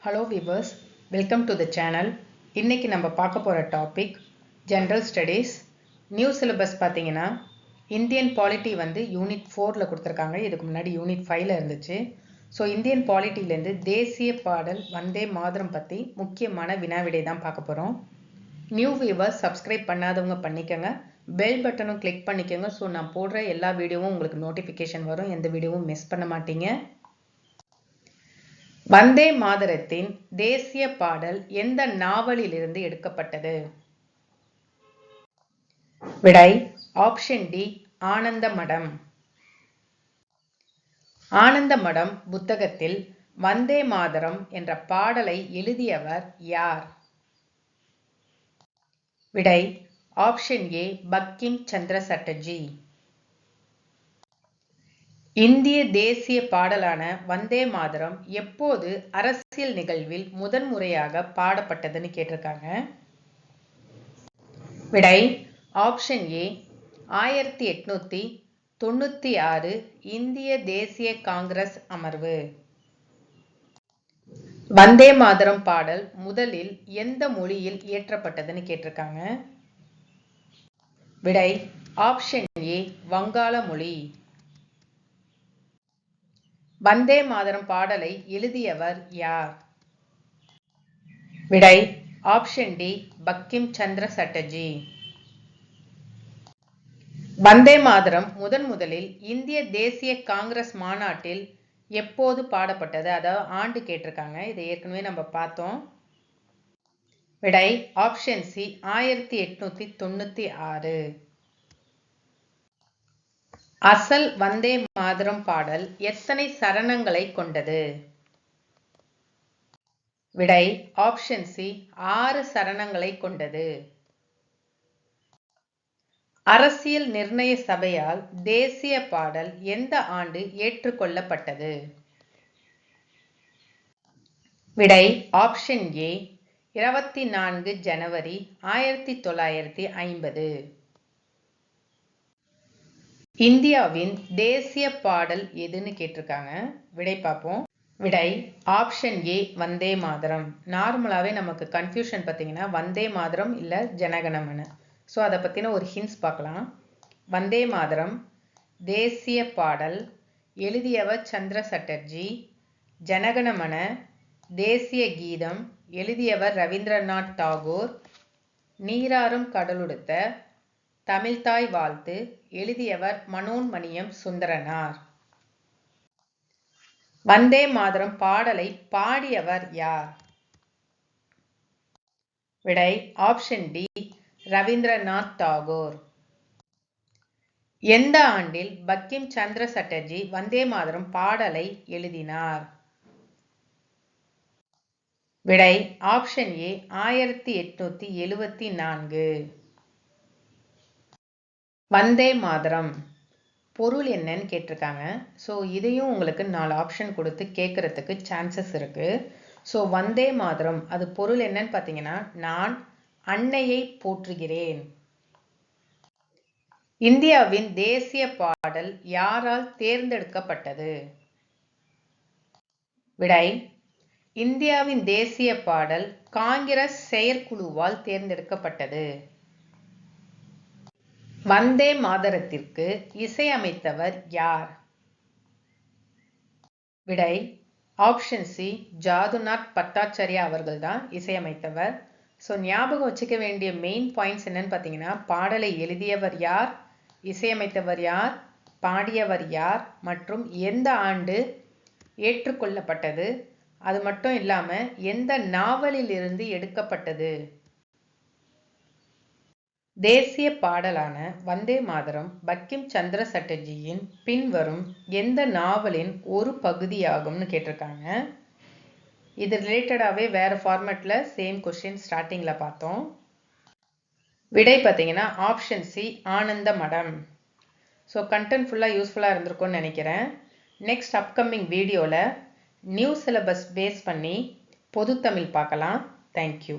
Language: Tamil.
Hello viewers, welcome to the channel. இன்னைக்கு நம்ம பார்க்க போற topic general studies. New syllabus பார்த்தீங்கன்னா இந்தியன் பாலிட்டி வந்து யூனிட் 4ல கொடுத்துருக்காங்க. இதுக்கு முன்னாடி யூனிட் 5ல இருந்துச்சு. ஸோ இந்தியன் பாலிட்டிலேருந்து தேசிய பாடல் வந்தே மாதரம் பற்றி முக்கியமான வினாவிடை தான் பார்க்க போகிறோம். நியூ வியூவர்ஸ் சப்ஸ்கிரைப் பண்ணாதவங்க பண்ணிக்கோங்க. பெல் பட்டனும் கிளிக் பண்ணிக்கோங்க. ஸோ நான் போடுற எல்லா வீடியோவும் உங்களுக்கு நோட்டிஃபிகேஷன் வரும். எந்த வீடியோவும் மிஸ் பண்ண மாட்டீங்க. வந்தே மாதரத்தின் தேசிய பாடல் எந்த நாவலிலிருந்து எடுக்கப்பட்டது? விடை ஆப்ஷன் டி, ஆனந்த மடம். ஆனந்த மடம் புத்தகத்தில் வந்தே மாதரம் என்ற பாடலை எழுதியவர் யார்? விடை ஆப்ஷன் ஏ, பங்கிம் சந்திர சட்டர்ஜி. இந்திய தேசிய பாடலான வந்தே மாதரம் எப்போது அரசியல் நிகழ்வில் முதன்முறையாக பாடப்பட்டதுன்னு கேட்டிருக்காங்க. விடை ஆப்ஷன் ஏ, 1896 இந்திய தேசிய காங்கிரஸ் அமர்வு. வந்தே மாதரம் பாடல் முதலில் எந்த மொழியில் இயற்றப்பட்டதுன்னு கேட்டிருக்காங்க. விடை ஆப்ஷன் ஏ, வங்காள மொழி. வந்தே மாதரம் பாடலை எழுதியவர் யார்? விடை ஆப்ஷன் டி, பங்கிம் சந்திர சட்டர்ஜி. வந்தே மாதரம் முதலில் இந்திய தேசிய காங்கிரஸ் மாநாட்டில் எப்போது பாடப்பட்டது? அதாவது ஆண்டு கேட்டிருக்காங்க. இதை ஏற்கனவே நம்ம பார்த்தோம். விடை ஆப்ஷன் சி, 1896. அசல் வந்தே மாதரம் பாடல் எத்தனை சரணங்களை கொண்டது? விடை ஆப்ஷன் சி, 6 சரணங்களை கொண்டது. அரசியல் நிர்ணய சபையால் தேசிய பாடல் எந்த ஆண்டு ஏற்றுக்கொள்ளப்பட்டது? விடை ஆப்ஷன் ஏ, 24 ஜனவரி 1950. இந்தியாவின் தேசிய பாடல் எதுன்னு கேட்டிருக்காங்க. விடை பார்ப்போம். விடை ஆப்ஷன் ஏ, வந்தே மாதரம். நார்மலாகவே நமக்கு கன்ஃபியூஷன் பார்த்தீங்கன்னா வந்தே மாதரம் இல்லை ஜனகணமன. ஸோ அதை பற்றின ஒரு ஹிண்ட்ஸ் பார்க்கலாம். வந்தே மாதரம் தேசிய பாடல் எழுதியவர் சந்திர சட்டர்ஜி. ஜனகணமன தேசிய கீதம் எழுதியவர் ரவீந்திரநாத் தாகூர். நீராறும் கடலுடுத்த தமிழ்தாய் வாழ்த்து எழுதியவர் மனோன்மணியம் சுந்தரனார். வந்தே மாதரம் பாடலை பாடியவர் யார்? விடை ஆப்ஷன் டி, ரவீந்திரநாத் தாகூர். எந்த ஆண்டில் பங்கிம் சந்திர சட்டர்ஜி வந்தே மாதரம் பாடலை எழுதினார்? விடை ஆப்ஷன் ஏ, 1874. வந்தே மாதரம் பொருள் என்னன்னு கேட்டிருக்காங்க. ஸோ இதையும் உங்களுக்கு 4 ஆப்ஷன் கொடுத்து கேட்கறதுக்கு சான்சஸ் இருக்கு. ஸோ வந்தே மாதரம் அது பொருள் என்னன்னு பார்த்தீங்கன்னா, நான் அன்னையை போற்றுகிறேன். இந்தியாவின் தேசிய பாடல் யாரால் தேர்ந்தெடுக்கப்பட்டது? விடை இந்தியாவின் தேசிய பாடல் காங்கிரஸ் செயற்குழுவால் தேர்ந்தெடுக்கப்பட்டது. வந்தே மாதரத்திற்கு இசையமைத்தவர் யார்? விடை ஆப்ஷன் சி, ஜாதுநாத் பட்டாச்சாரியா அவர்கள் தான் இசையமைத்தவர். ஸோ ஞாபகம் வச்சுக்க வேண்டிய மெயின் பாயிண்ட்ஸ் என்னன்னு பார்த்தீங்கன்னா, பாடலை எழுதியவர் யார், இசையமைத்தவர் யார், பாடியவர் யார் மற்றும் எந்த ஆண்டு ஏற்றுக்கொள்ளப்பட்டது. அது மட்டும் இல்லாமல் எந்த நாவலில் இருந்து எடுக்கப்பட்டது. தேசிய பாடலான வந்தே மாதரம் பங்கிம் சந்திர சட்டர்ஜியின் பின்வரும் எந்த நாவலின் ஒரு பகுதியாகும்னு கேட்டிருக்காங்க. இது ரிலேட்டடாகவே வேறு ஃபார்மேட்டில் சேம் கொஸ்டின் ஸ்டார்டிங்கில் பார்த்தோம். விடை பார்த்தீங்கன்னா ஆப்ஷன் சி, ஆனந்த மடம். ஸோ கண்டென்ட் ஃபுல்லாக யூஸ்ஃபுல்லாக இருந்திருக்கும்னு நினைக்கிறேன். நெக்ஸ்ட் அப்கமிங் வீடியோவில் நியூ சிலபஸ் பேஸ் பண்ணி பொது தமிழ் பார்க்கலாம். தேங்க்யூ.